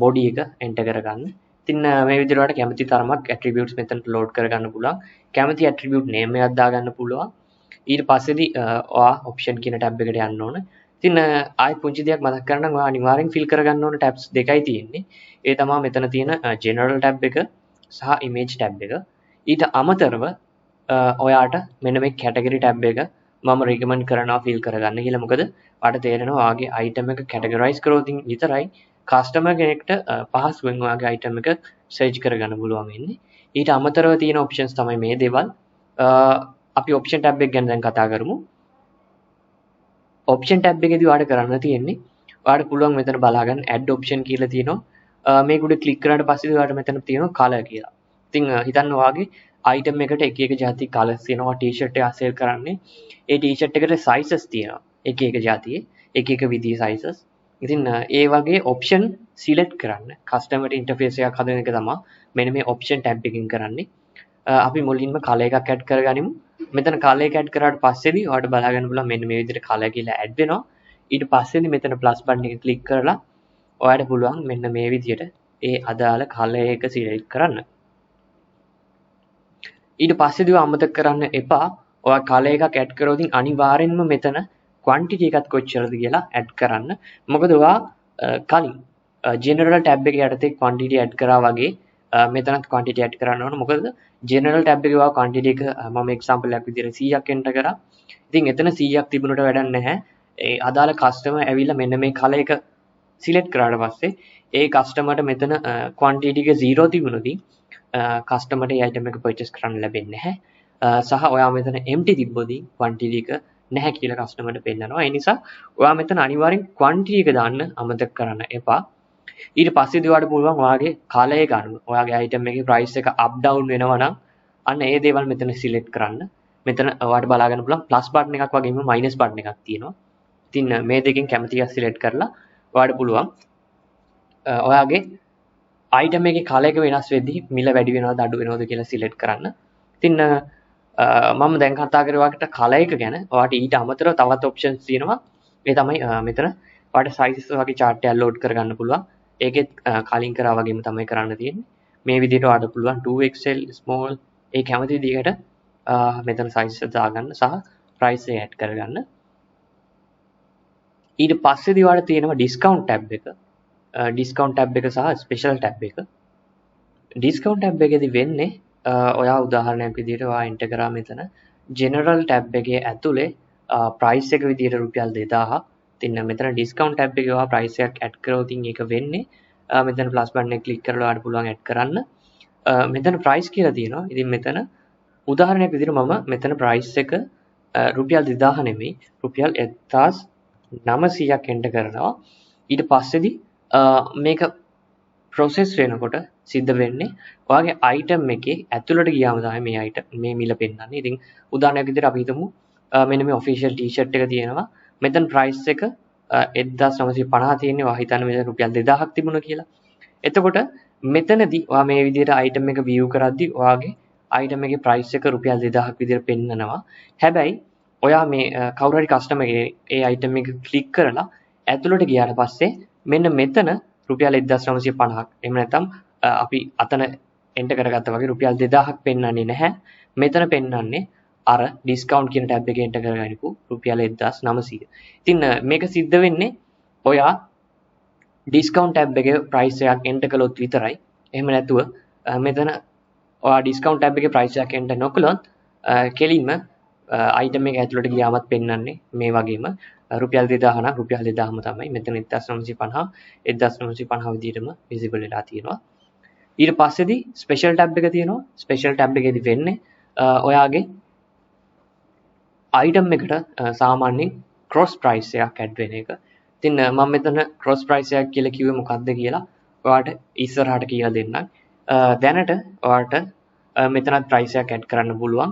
body එක enter කරගන්න. ඉතින් මේ විදිහට ඔයාලට කැමති තරමක් attributes මෙතනට load කරගන්න පුළුවන්. කැමති attribute name එකක් දාගන්න පුළුවන්. ඊට පස්සේදී ඔයා option කියන tab එකට යන්න ඕන. ඉතින් ආයෙත් පුංචි දෙයක් මතක් කරගන්න ඔයා අනිවාර්යෙන් fill කරගන්න ඕන tabs දෙකයි තියෙන්නේ. ඒ තමයි මෙතන තියෙන general tab එක සහ image tab එක. ඊට අමතරව ඔයාට මෙන්න මේ category tab එක මම recommend කරනවා fill කරගන්න කියලා. මොකද ඔයාට තේරෙනවා ඔයාගේ item එක categorize කරොත් විතරයි customer කෙනෙක්ට පහසුවෙන් ඔයාගේ item එක search කරගන්න පුළුවන් වෙන්නේ. ඊට අමතරව තියෙන options තමයි මේ දේවල්. අපි option tab එක ගැන දැන් කතා කරමු. option tab එකේදී ඔයාලට කරන්න තියෙන්නේ ඔයාලට පුළුවන් මෙතන බලා ගන්න add option කියලා තියෙනවා. මේක උඩ click කරාට පස්සේ ඔයාලට මෙතන තියෙනවා color කියලා. ඉතින් හිතන්න ඔයාගේ item එකට එක එක જાති colors තියෙනවා. t-shirt එක sell කරන්නේ ඒ t-shirt එකට sizes තියෙනවා. එක එක જાතියේ එක එක විදිහේ sizes. ඉතින් ඒ වගේ option select කරන්න customer interface එකක් හදන එක තමයි මෙන්න මේ option tab එකකින් කරන්නේ. අපි මුලින්ම color එකක් add කරගනිමු. මෙතන color එක add කරාට පස්සේදී ඔයාලට බලා ගන්න පුළුවන් මෙන්න මේ විදිහට color කියලා add වෙනවා. ඊට පස්සේදී මෙතන plus button එක click කරලා ඔයාලට පුළුවන් මෙන්න මේ විදිහට ඒ අදාළ color එක select කරන්න. ඊට පස්සේදී අමතක කරන්න එපා. ඔයා color එකක් add කරොත් අනිවාර්යෙන්ම මෙතන quantity එකත් කොච්චරද කියලා add කරන්න. මොකද ඔයා කලින් general tab එක යටතේ quantity add කරා වගේ මෙතනත් quantity add කරන්න ඕන. මොකද general tab එකේ වා quantity එක මම example එකක් විදිහට 100ක් enter කරා. ඉතින් එතන 100ක් තිබුණට වැඩක් නැහැ. ඒ අදාළ customer ඇවිල්ලා මෙන්න මේ color එක select කරාට පස්සේ ඒ customer ට මෙතන quantity එක 0 තිබුණොතින් customer ට ඒ item එක purchase කරන්න ලැබෙන්නේ නැහැ. සහ ඔයා මෙතන empty තිබ්බොතින් quantity එක නැහැ කියලා customer ට පෙන්නනවා. ඒ නිසා ඔයා මෙතන අනිවාර්යෙන් quantity එක දාන්න අමතක කරන්න එපා. ඊට පස්සේදී ඔයාලට පුළුවන් ඔයාගේ color එක අනුව ඔයාගේ item එකේ price එක up down වෙනවා නම් අන්න ඒ දේවල් මෙතන select කරන්න. මෙතන ඔයාලට බලා ගන්න පුළුවන් plus button එකක් වගේම minus button එකක් තියෙනවා. ඉතින් මේ දෙකෙන් කැමති එකක් select කරලා ඔයාලට පුළුවන් ඔයාගේ item එකේ color එක වෙනස් වෙද්දී මිල වැඩි වෙනවද අඩු වෙනවද කියලා select කරන්න. ඉතින් මම දැන් කතා කරේ ඔයාලට color එක ගැන. ඔයාලට ඊට අමතරව තවත් options තියෙනවා. ඒ තමයි මෙතන ඔයාලට sizes වගේ chart එකක් load කරගන්න පුළුවන්. ඒකෙත් කලින් කරා වගේම තමයි කරන්න තියෙන්නේ. මේ විදිහට ඔයාලට පුළුවන් 2XL small ඒ කැමති විදිහට මෙතන sizes දාගන්න සහ price එක add කරගන්න. ඊට පස්සේදී ඔයාලට තියෙනවා discount tab එක. discount tab එක සහ special tab එක. discount tab එකේදී වෙන්නේ ඔයා උදාහරණයක් විදිහට ඔයා enter කරා මෙතන general tab එකේ ඇතුලේ price එක විදිහට රුපියල් 2000. ඉතින් මෙතන discount tab එකේ ඔයා price එකක් add කරොත් ඒක වෙන්නේ මෙතන plus button එක click කරලා ඔයාලට පුළුවන් add කරන්න. මෙතන price කියලා තියෙනවා. ඉතින් මෙතන උදාහරණයක් විදිහට මම මෙතන price එක රුපියල් 2000 නෙමෙයි රුපියල් 1900ක් enter කරනවා. ඊට පස්සේදී මේක process වෙනකොට සිද්ධ වෙන්නේ ඔයාගේ item එකේ ඇතුළට ගියාම තමයි මේ item මේ මිල පෙන්නන්නේ. ඉතින් උදාහරණයක් විදිහට අපි හිතමු මෙන්න මේ official t-shirt එක තියෙනවා. මෙතන price එක 1950 තියෙන්නේ. ඔයා හිතන්න මෙතන රුපියල් 2000ක් තිබුණා කියලා. එතකොට මෙතනදී ඔයා මේ විදිහට item එක view කරද්දී ඔයාගේ item එකේ price එක රුපියල් 2000ක් විදිහට පෙන්නනවා. හැබැයි ඔයා මේ කවුරු හරි customer ඒ item එක click කරලා ඇතුළට ගියාට පස්සේ මෙන්න මෙතන රුපියල් 1950ක් එහෙම නැත්නම් අපි අතන enter කරගත්තා වගේ රුපියල් 2000ක් පෙන්වන්නේ නැහැ. මෙතන පෙන්වන්නේ අර discount කියන tab එකේ enter කරගනිපු රුපියල් 1900. ඉතින් මේක සිද්ධ වෙන්නේ ඔයා discount tab එකේ price එකක් enter කළොත් විතරයි. එහෙම නැතුව මෙතන ඔයා discount tab එකේ price එකක් enter නොකළොත් කෙලින්ම item එක ඇතුළට ගියාමත් පෙන්වන්නේ මේ වගේම රුපියල් 2000 නම් රුපියල් 2000ම තමයි. මෙතන 1950 විදිහටම visible වෙලා තියෙනවා. ඊට පස්සේදී special tab එක තියෙනවා. special tab එකේදී වෙන්නේ ඔයාගේ item එකට සාමාන්‍යයෙන් cross price එකක් add වෙන එක. ඉතින් මම මෙතන cross price එකක් කියලා කිව්වේ මොකක්ද කියලා ඔයාලට ඉස්සරහට කියලා දෙන්නම්. දැනට ඔයාලට මෙතනත් price එකක් add කරන්න පුළුවන්.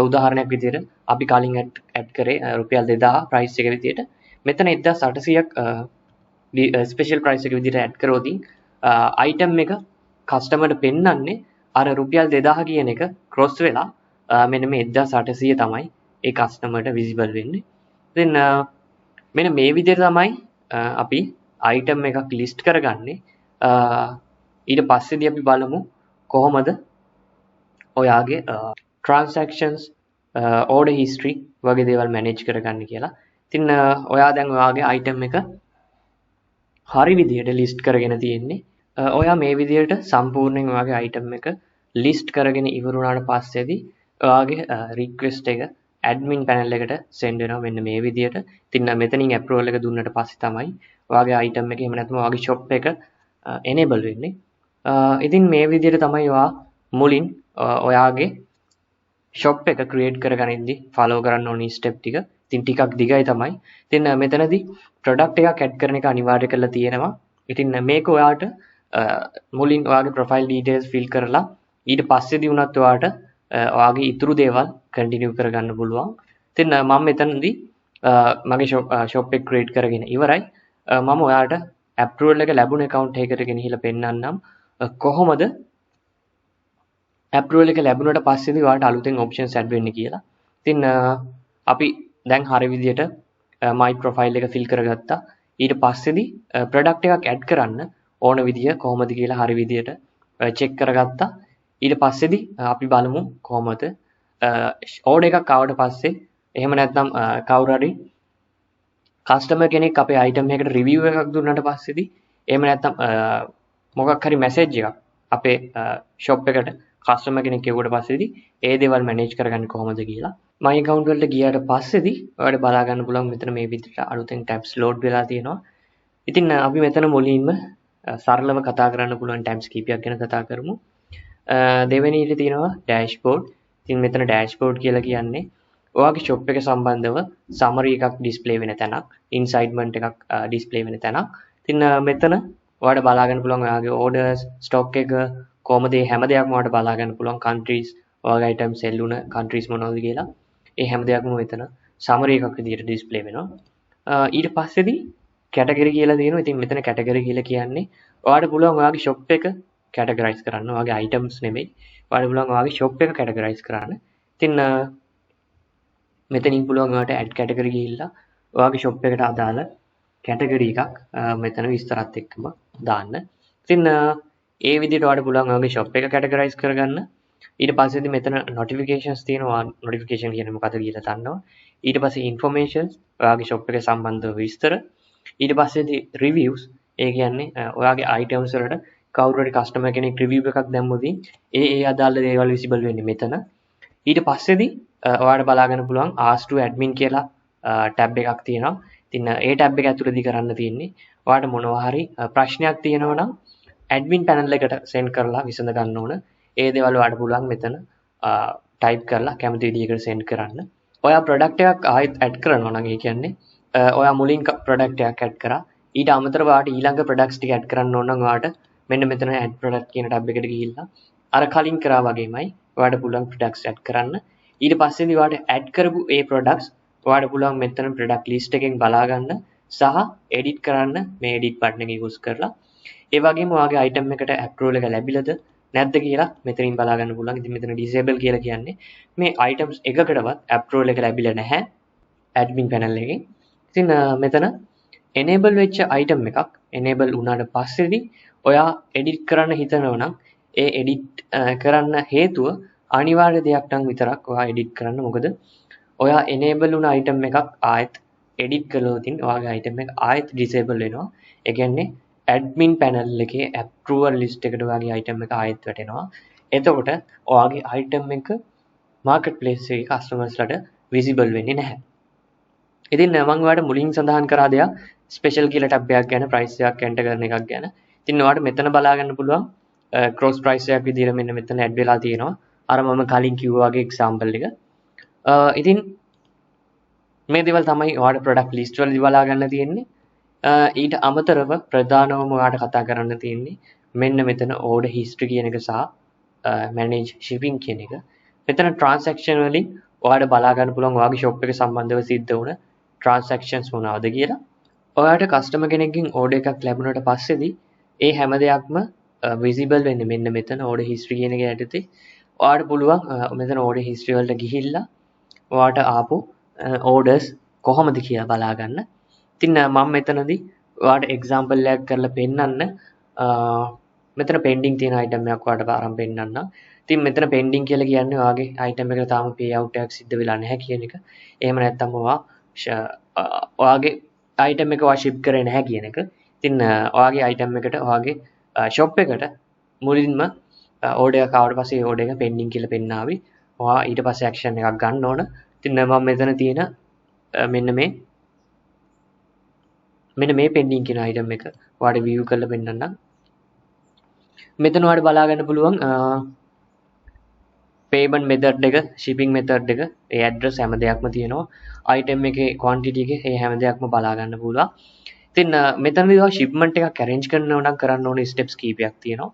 උදාහරණයක් විදිහට අපි කලින් add කරේ රුපියල් 2000 price එක විදිහට මෙතන 1800ක් special price එක විදිහට add කරොත් item එක customer ට පෙන්වන්නේ අර රුපියල් 2000 කියන එක cross වෙලා මෙන්න මේ 1800 තමයි ඒ customer ට visible වෙන්නේ. then මෙන්න මේ විදිහට තමයි අපි item එකක් list කරගන්නේ. ඊට පස්සේදී අපි බලමු කොහොමද ඔයාගේ transactions order history වගේ දේවල් manage කරගන්න කියලා. ඉතින් ඔයා දැන් ඔයාගේ item එක හරි විදිහට list කරගෙන තියෙන්නේ. ඔයා මේ විදිහට සම්පූර්ණයෙන් ඔයාගේ item එක list කරගෙන ඉවරුණාට පස්සේදී ඔයාගේ request එක admin panel එකට send වෙනවා මෙන්න මේ විදිහට. ඉතින් මෙතනින් approval එක දුන්නට පස්සේ තමයි ඔයාගේ item එක එහෙම නැත්නම් ඔයාගේ shop එක enable වෙන්නේ. ඉතින් මේ විදිහට තමයි ඔයා මුලින් ඔයාගේ shop එක create කරගනින්දී follow කරන්න ඕනි step ටික. ඉතින් ටිකක් දිගයි තමයි. ඉතින් මෙතනදී product එකක් add කරන එක අනිවාර්ය කරලා තියෙනවා. ඉතින් මේක ඔයාට මුලින් ඔයාගේ profile details fill කරලා ඊට පස්සේදී උනත් ඔයාට ඔයාගේ ඉතුරු දේවල් continue කරගන්න පුළුවන්. ඉතින් මම මෙතනදී මගේ shop එක create කරගෙන ඉවරයි. මම ඔයාට approval එක ලැබුණ account එකකට ගෙනහිලා පෙන්නන්නම් කොහොමද approval එක ලැබුණට පස්සේදී ඔයාලට අලුතෙන් options add වෙන්නේ කියලා. ඉතින් අපි දැන් හරිය විදිහට my profile එක fill කරගත්තා. ඊට පස්සේදී product එකක් add කරන්න ඕන විදිය කොහොමද කියලා හරිය විදිහට check කරගත්තා. ඊට පස්සේදී අපි බලමු කොහොමද order එකක් ආවට පස්සේ එහෙම නැත්නම් කවුරු හරි customer කෙනෙක් අපේ item එකකට review එකක් දුන්නාට පස්සේදී එහෙම නැත්නම් මොකක් හරි message එකක් අපේ ෂොප් එකට කස්ටමර් කෙනෙක් එවුවට පස්සේදී ඒ දේවල් මැනේජ් කරගන්නේ කොහොමද කියලා my account වලට ගියාට පස්සේදී ඔයාලට බලා ගන්න පුළුවන් මෙතන මේ විදිහට අලුතෙන් tabs load වෙලා තියෙනවා. ඉතින් අපි මෙතන මුලින්ම සරලව කතා කරන්න පුළුවන් tabs කීපයක් ගැන කතා කරමු. දෙවෙනි ඉර තියෙනවා dashboard. ඉතින් මෙතන dashboard කියලා කියන්නේ ඔයාගේ shop එක සම්බන්ධව summary එකක් display වෙන තැනක්, incitement එකක් display වෙන තැනක්. ඉතින් මෙතන ඔයාලට බලා ගන්න පුළුවන් ඔයාගේ orders, stock එක කොහොමද මේ හැම දෙයක්ම ඔයාලට බලා ගන්න පුළුවන් countries, ඔයාගේ item sell වුණ countries මොනවද කියලා. ඒ හැම දෙයක්ම මෙතන summary එකක් විදිහට display වෙනවා. ඊට පස්සේදී category කියලා තියෙනවා. ඉතින් මෙතන category කියලා කියන්නේ ඔයාලට පුළුවන් ඔයාගේ shop එක categorize කරන්න. ඔයාගේ items නෙමෙයි. ඔයාලට පුළුවන් ඔයාගේ shop එක categorize කරන්න. ඉතින් මෙතනින් පුළුවන් ඔයාලට add category ගිහිල්ලා ඔයාගේ shop එකට අදාළ category එකක් මෙතන විස්තරات එක්කම දාන්න. ඉතින් ඒ විදිහට ඔයාලට පුළුවන් ඔයාගේ shop එක categorize කරගන්න. ඊට පස්සේදී මෙතන notifications තියෙනවා. notification කියන්නේ මොකක්ද කියලා දන්නවා. ඊට පස්සේ informations ඔයාගේ shop එක සම්බන්ධව විස්තර. ඊට පස්සේදී reviews ඒ කියන්නේ ඔයාගේ items වලට කවුරු හරි customer කෙනෙක් review එකක් දැම්මොත් ඒ අදාළ දේවල් visible වෙන්නේ මෙතන. ඊට පස්සේදී ඔයාලට බලා ගන්න පුළුවන් ask to admin කියලා tab එකක් තියෙනවා. ඉතින් ඒ tab එක ඇතුළතදී කරන්න තියෙන්නේ ඔයාලට මොනවා හරි ප්‍රශ්නයක් තියෙනවා නම් admin panel එකට send කරලා විසඳ ගන්න ඕන. ඒ දේවල් ඔයාලට පුළුවන් මෙතන type කරලා කැමති විදිහකට send කරන්න. ඔයා product එකක් ආයෙත් add කරනවා නම් ඒ කියන්නේ ඔයා මුලින් product එකක් add කරා. ඊට අමතරව ඔයාලට ඊළඟ products ටික add කරන්න ඕන නම් ඔයාලට මෙන්න මෙතන add product කියන tab එකට ගිහිල්ලා අර කලින් කරා වගේමයි ඔයාලට පුළුවන් products add කරන්න. ඊට පස්සේදී ඔයාලට add කරපු ඒ products ඔයාලට පුළුවන් මෙතන product list එකෙන් බලා ගන්න සහ edit කරන්න මේ edit button එක use කරලා. ඒ වගේම ඔයාගේ item එකට approval එක ලැබිලාද නැද්ද කියලා මෙතනින් බලා ගන්න පුළුවන්. ඉතින් මෙතන disable කියලා කියන්නේ මේ items එකකටවත් approval එක ලැබිලා නැහැ admin panel එකෙන්. ඉතින් මෙතන enable වෙච්ච item එකක් enable වුණාට පස්සේදී ඔයා edit කරන්න හිතනවා නම් ඒ edit කරන්න හේතුව අනිවාර්ය දෙයක් නම් විතරක් ඔයා edit කරන්න. මොකද ඔයා enable වුණ item එකක් ආයෙත් edit කළොත් ඔයාගේ item එක ආයෙත් disable වෙනවා. ඒ කියන්නේ admin panel එකේ approval list එකට ඔයාගේ item එක ආයෙත් වැටෙනවා. එතකොට ඔයාගේ item එක marketplace එකේ customers ලට visible වෙන්නේ නැහැ. ඉතින් මම ඔයාලට මුලින් සඳහන් කරා දෙයක් special කියලා tab එකක් ගැන price එකක් enter කරන එකක් ගැන. ඉතින් ඔයාලට මෙතන බලා ගන්න පුළුවන් cross price එකක් විදිහට මෙන්න මෙතන add වෙලා තියෙනවා. අර මම කලින් කිව්වා වගේ example එක. ඉතින් මේ දේවල් තමයි ඔයාලට product list වලදී බලා ගන්න තියෙන්නේ. ඊට අමතරව ප්‍රධානවම ඔයාලට කතා කරන්න තියෙන්නේ මෙන්න මෙතන order history කියන එක සහ manage shipping කියන එක. මෙතන transaction වලින් ඔයාලට බලා ගන්න පුළුවන් ඔයාගේ shop එක සම්බන්ධව සිද්ධ වුණ transactions මොනවද කියලා. ඔයාලට customer කෙනෙක්ගෙන් order එකක් ලැබුණාට පස්සේදී ඒ හැම දෙයක්ම visible වෙන්නේ මෙන්න මෙතන order history කියන එක යටතේ. ඔයාලට පුළුවන් මෙතන order history වලට ගිහිල්ලා ඔයාලට ආපු orders කොහොමද කියලා බලා ගන්න. ඉතින් මම මෙතනදී ඔයාලට example එකක් කරලා පෙන්නන්න මෙතන pending තියෙන item එකක් ඔයාලට ආරම්භ පෙන්නන්න. ඉතින් මෙතන pending කියලා කියන්නේ ඔයාගේ item එකට තාම payout එකක් සිද්ධ වෙලා නැහැ කියන එක. එහෙම නැත්නම් ඔයාගේ item එක ඔයා ship කරේ නැහැ කියන එක. ඉතින් ඔයාගේ item එකට ඔයාගේ shop එකට මුලින්ම order එක ආවට පස්සේ order එක pending කියලා පෙන්නාවි. ඔයා ඊට පස්සේ action එකක් ගන්න ඕන. ඉතින් මම මෙතන තියෙන මෙන්න මේ pending කියන item එක ඔයාලට view කරලා පෙන්නන්නම්. මෙතන ඔයාලට බලා ගන්න පුළුවන් payment method එක, shipping method එක, ඒ address හැම දෙයක්ම තියෙනවා. item එකේ quantity එකේ ඒ හැම දෙයක්ම බලා ගන්න පුළුවන්. ඉතින් මෙතනදී ඔයා shipment එකක් arrange කරනවා නම් කරන්න ඕනේ steps කීපයක් තියෙනවා.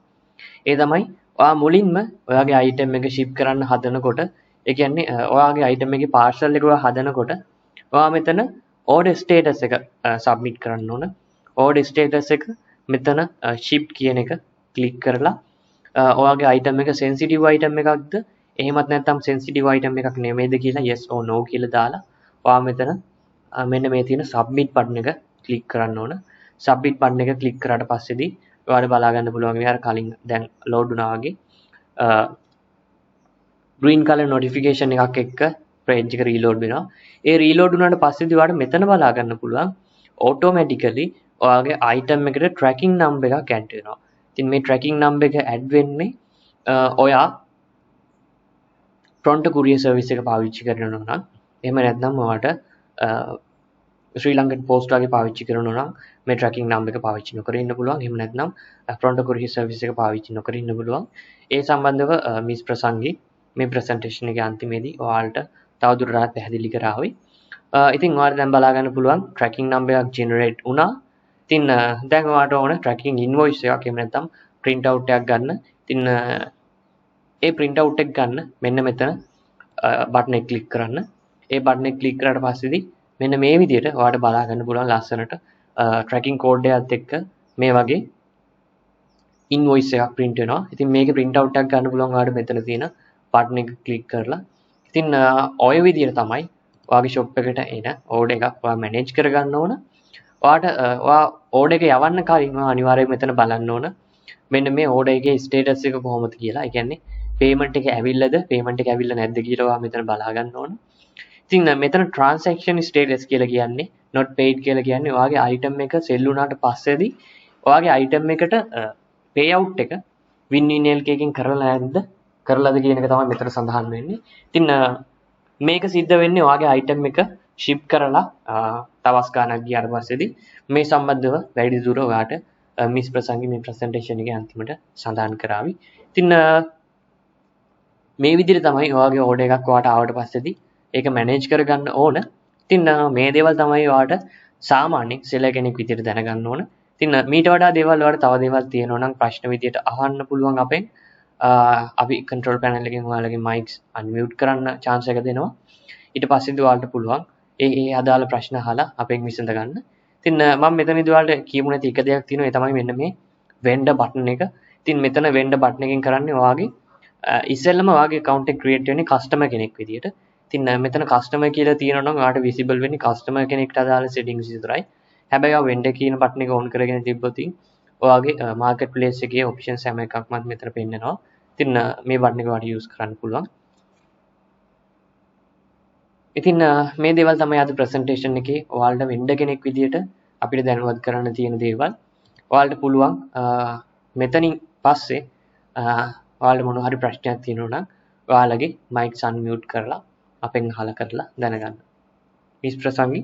ඒ තමයි ඔයා මුලින්ම ඔයාගේ item එක ship කරන්න හදනකොට ඒ කියන්නේ ඔයාගේ item එකේ parcel එක ඔයා හදනකොට ඔයා මෙතන order status එක submit කරන්න ඕන. order status එක මෙතන ship කියන එක click කරලා ඔයාගේ item එක sensitive item එකක්ද එහෙමත් නැත්නම් sensitive item එකක් නෙමෙයිද කියලා yes or no කියලා දාලා ඔයා මෙතන මෙන්න මේ තියෙන submit button එක click කරන්න ඕන. submit button එක click කරාට පස්සේදී ඔයාලට බලා ගන්න පුළුවන් මේ අර කලින් දැන් load වුණා වගේ green color notification එකක් එක්ක page එක reload වෙනවා. ඒ reload වුණාට පස්සේදී ඔයාලට මෙතන බලා ගන්න පුළුවන් automatically ඔයාගේ item එකට tracking number එකක් add වෙනවා. ඉතින් මේ tracking number එක add වෙන්නේ ඔයා Pronto courier service එක පාවිච්චි කරනවා නම් එහෙම නැත්නම් ඔයාට ශ්‍රී ලංකන් පෝස්ට් වගේ පාවිච්චි කරනවා නම් මේ tracking number එක පාවිච්චි නොකර ඉන්න පුළුවන්. එහෙම නැත්නම් Pronto courier service එක පාවිච්චි නොකර ඉන්න පුළුවන්. ඒ සම්බන්ධව මිස් ප්‍රසංගී මේ presentation එකේ අන්තිමේදී ඔයාලට තවදුරටත් පැහැදිලි කරાવી. ඉතින් ඔයාලට දැන් බලා ගන්න පුළුවන් tracking number එකක් generate වුණා. ඉතින් දැන් ඔයාලට ඕන tracking invoice එකක් එහෙම නැත්නම් print out එකක් ගන්න. ඉතින් ඒ print out එක ගන්න මෙන්න මෙතන බටන් එක ක්ලික් කරන්න. ඒ බටන් එක ක්ලික් කරාට පස්සේදී මෙන්න මේ විදිහට ඔයාලට බලා ගන්න පුළුවන් ලස්සනට tracking code එකත් එක්ක මේ වගේ invoice එකක් print වෙනවා. ඉතින් මේකේ print out එකක් ගන්න පුළුවන් ඔයාලට මෙතන තියෙන බටන් එක ක්ලික් කරලා. ඉතින් ඔය විදිහට තමයි ඔයාගේ shop එකට එන order එකක් ඔයා manage කරගන්න ඕන. ඔයාට ඔයා order එක යවන්න කලින් ඔයා අනිවාර්යයෙන් මෙතන බලන්න ඕන. මෙන්න මේ order එකේ status එක කොහොමද කියලා. ඒ කියන්නේ payment එක ඇවිල්ලාද payment එක ඇවිල්ලා නැද්ද කියලා ඔයා මෙතන බලා ගන්න ඕන. ඉතින් මෙතන transaction status කියලා කියන්නේ not paid කියලා කියන්නේ ඔයාගේ item එක sell වුණාට පස්සේදී ඔයාගේ item එකට payout එක WinWin LK එකෙන් කරලා නැද්ද කරලාද කියන එක තමයි මෙතන සඳහන් වෙන්නේ. ඉතින් මේක සිද්ධ වෙන්නේ ඔයාගේ item එක ship කරලා තවස් ගානක් ගියාට පස්සේදී මේ සම්බන්ධව වැඩි දුර ඔයාට මිස් ප්‍රසංගි මේ presentation එකේ අන්තිමට සඳහන් කරાવી. ඉතින් මේ විදිහට තමයි ඔයාගේ order එකක් ඔයාට ආවට පස්සේදී ඒක manage කරගන්න ඕන. ඉතින් මේ දේවල් තමයි ඔයාට සාමාන්‍යයෙන් seller කෙනෙක් විදිහට දැනගන්න ඕන. ඉතින් මීට වඩා දේවල් ඔයාලට තව දේවල් තියෙනවා නම් ප්‍රශ්න විදිහට අහන්න පුළුවන් අපෙන්. අපි control panel එකෙන් ඔයාලගේ mics unmute කරන්න chance එක දෙනවා. ඊට පස්සේදී ඔයාලට පුළුවන් ඒ අදාළ ප්‍රශ්න අහලා අපෙන් විසඳ ගන්න. ඉතින් මම මෙතනදී ඔයාලට කියමු නැති එක දෙයක් තියෙනවා. ඒ තමයි මෙන්න මේ vendor button එක. ඉතින් මෙතන vendor button එකෙන් කරන්නේ ඔයාගේ ඉස්සෙල්ලම ඔයාගේ account එක create වෙන්නේ customer කෙනෙක් විදියට. ඉතින් මෙතන customer කියලා තියෙනවා නම් ඔයාට visible වෙන්නේ customer කෙනෙක්ට අදාළ settings විතරයි. හැබැයි ඔයා vendor කියන button එක on කරගෙන තිබ්බොත් ඔයාගේ marketplace එකේ options හැම එකක්ම මෙතන පෙන්නනවා. ඉතින් මේ button එක ඔයාලට use කරන්න පුළුවන්. ඉතින් මේ දේවල් තමයි අද presentation එකේ ඔයාලට vendor කෙනෙක් විදියට අපිට දැනුවත් කරන්න තියෙන දේවල්. ඔයාලට පුළුවන් මෙතනින් පස්සේ ඔයාලට මොන හරි ප්‍රශ්නයක් තියෙනවා නම් ඔයාලගේ mic unmute කරලා අපෙන් අහලා කරලා දැනගන්න. මිස් ප්‍රසංගි